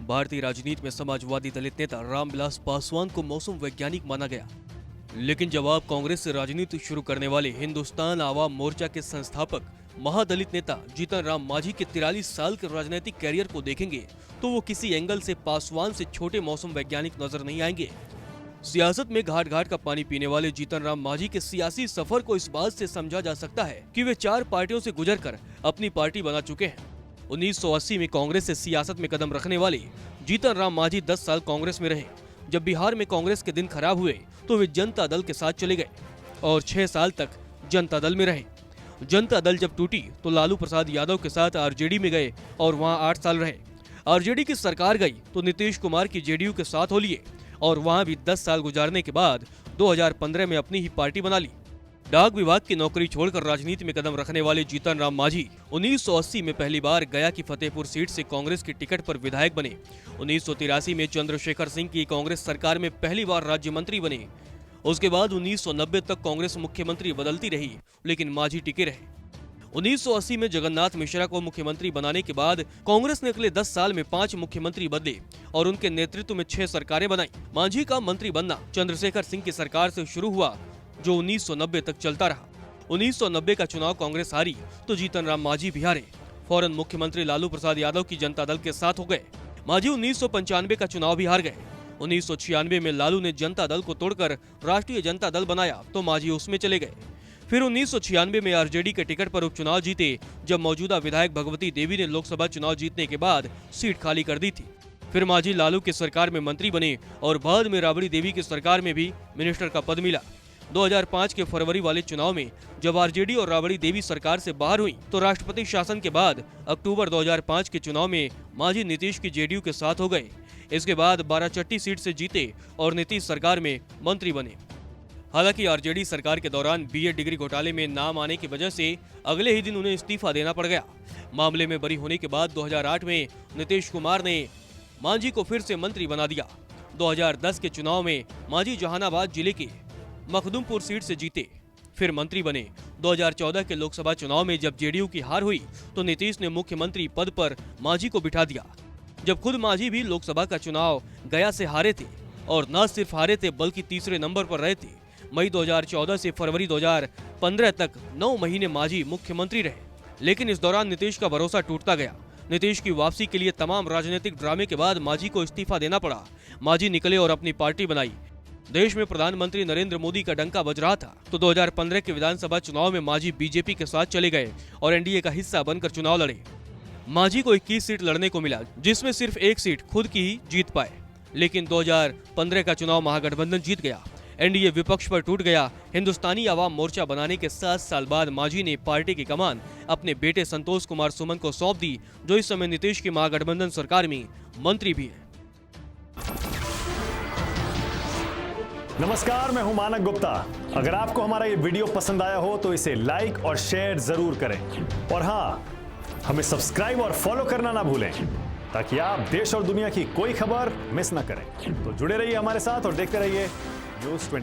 भारतीय राजनीति में समाजवादी दलित नेता रामविलास पासवान को मौसम वैज्ञानिक माना गया, लेकिन जब आप कांग्रेस से राजनीति शुरू करने वाले हिंदुस्तान आवाम मोर्चा के संस्थापक महादलित नेता जीतन राम मांझी के 43 साल के राजनीतिक कैरियर को देखेंगे तो वो किसी एंगल से पासवान से छोटे मौसम वैज्ञानिक नजर नहीं आएंगे। सियासत में घाट घाट का पानी पीने वाले जीतन राम मांझी के सियासी सफर को इस बात से समझा जा सकता है कि वे 4 पार्टियों से गुजरकर अपनी पार्टी बना चुके हैं। 1980 में कांग्रेस से सियासत में कदम रखने वाले जीतन राम मांझी 10 साल कांग्रेस में रहे। जब बिहार में कांग्रेस के दिन खराब हुए तो वे जनता दल के साथ चले गए और 6 साल तक जनता दल में रहे। जनता दल जब टूटी तो लालू प्रसाद यादव के साथ आरजेडी में गए और वहां 8 साल रहे। आरजेडी की सरकार गई तो नीतीश कुमार की जेडीयू के साथ हो लिए और वहां भी 10 साल गुजारने के बाद 2015 में अपनी ही पार्टी बना ली। डाक विभाग की नौकरी छोड़कर राजनीति में कदम रखने वाले जीतन राम मांझी 1980 में पहली बार गया की फतेहपुर सीट से कांग्रेस की टिकट पर विधायक बने। 1983 में चंद्रशेखर सिंह की कांग्रेस सरकार में पहली बार राज्य मंत्री बने। उसके बाद 1990 तक कांग्रेस मुख्यमंत्री बदलती रही, लेकिन मांझी टिके रहे। 1980 में जगन्नाथ मिश्रा को मुख्यमंत्री बनाने के बाद कांग्रेस ने अगले 10 साल में 5 मुख्यमंत्री बदले और उनके नेतृत्व में 6 सरकारें बनाई। मांझी का मंत्री बनना चंद्रशेखर सिंह की सरकार से शुरू हुआ, जो 1990 तक चलता रहा। 1990 का चुनाव कांग्रेस हारी तो जीतन राम मांझी भी हारे। फौरन मुख्यमंत्री लालू प्रसाद यादव की जनता दल के साथ हो गए। मांझी 1995 का चुनाव भी हार गए। 1996 में लालू ने जनता दल को तोड़कर राष्ट्रीय जनता दल बनाया तो मांझी उसमें चले गए। फिर 1996 में आरजेडी के टिकट पर उपचुनाव जीते, जब मौजूदा विधायक भगवती देवी ने लोकसभा चुनाव जीतने के बाद सीट खाली कर दी थी। फिर मांझी लालू की सरकार में मंत्री बने और बाद में राबड़ी देवी की सरकार में भी मिनिस्टर का पद मिला। 2005 के फरवरी वाले चुनाव में जब आरजेडी और राबड़ी देवी सरकार से बाहर हुई तो राष्ट्रपति शासन के बाद अक्टूबर 2005 के चुनाव में मांझी नीतीश की जेडीयू के साथ हो गए। इसके बाद बाराचट्टी सीट से जीते और नीतीश सरकार में मंत्री बने। हालांकि आरजेडी सरकार के दौरान बीएड डिग्री घोटाले में नाम आने की वजह से अगले ही दिन उन्हें इस्तीफा देना पड़ गया। मामले में बरी होने के बाद 2008 में नीतीश कुमार ने मांझी को फिर से मंत्री बना दिया। 2010 के चुनाव में मांझी जहानाबाद जिले के मखदुमपुर सीट से जीते, फिर मंत्री बने। 2014 के लोकसभा चुनाव में जब जेडीयू की हार हुई तो नीतीश ने मुख्यमंत्री पद पर मांझी को बिठा दिया। जब खुद मांझी भी लोकसभा का चुनाव गया से हारे थे और न सिर्फ हारे थे बल्कि तीसरे नंबर पर रहे थे। मई 2014 से फरवरी 2015 तक 9 महीने मांझी मुख्यमंत्री रहे, लेकिन इस दौरान नीतीश का भरोसा टूटता गया। नीतीश की वापसी के लिए तमाम राजनीतिक ड्रामे के बाद मांझी को इस्तीफा देना पड़ा। मांझी निकले और अपनी पार्टी बनाई। देश में प्रधानमंत्री नरेंद्र मोदी का डंका बज रहा था तो 2015 के विधानसभा चुनाव में मांझी बीजेपी के साथ चले गए और एनडीए का हिस्सा बनकर चुनाव लड़े। मांझी को 21 सीट लड़ने को मिला, जिसमें सिर्फ 1 सीट खुद की ही जीत पाए, लेकिन 2015 का चुनाव महागठबंधन जीत गया। एनडीए विपक्ष पर टूट गया। हिंदुस्तानी आवाम मोर्चा बनाने के 7 साल बाद मांझी ने पार्टी की कमान अपने बेटे संतोष कुमार सुमन को सौंप दी, जो इस समय नीतीश की महागठबंधन सरकार में मंत्री भी है। नमस्कार, मैं हूं मानक गुप्ता। अगर आपको हमारा ये वीडियो पसंद आया हो तो इसे लाइक और शेयर जरूर करें और हाँ, हमें सब्सक्राइब और फॉलो करना ना भूलें ताकि आप देश और दुनिया की कोई खबर मिस ना करें। तो जुड़े रहिए हमारे साथ और देखते रहिए न्यूज़ 24।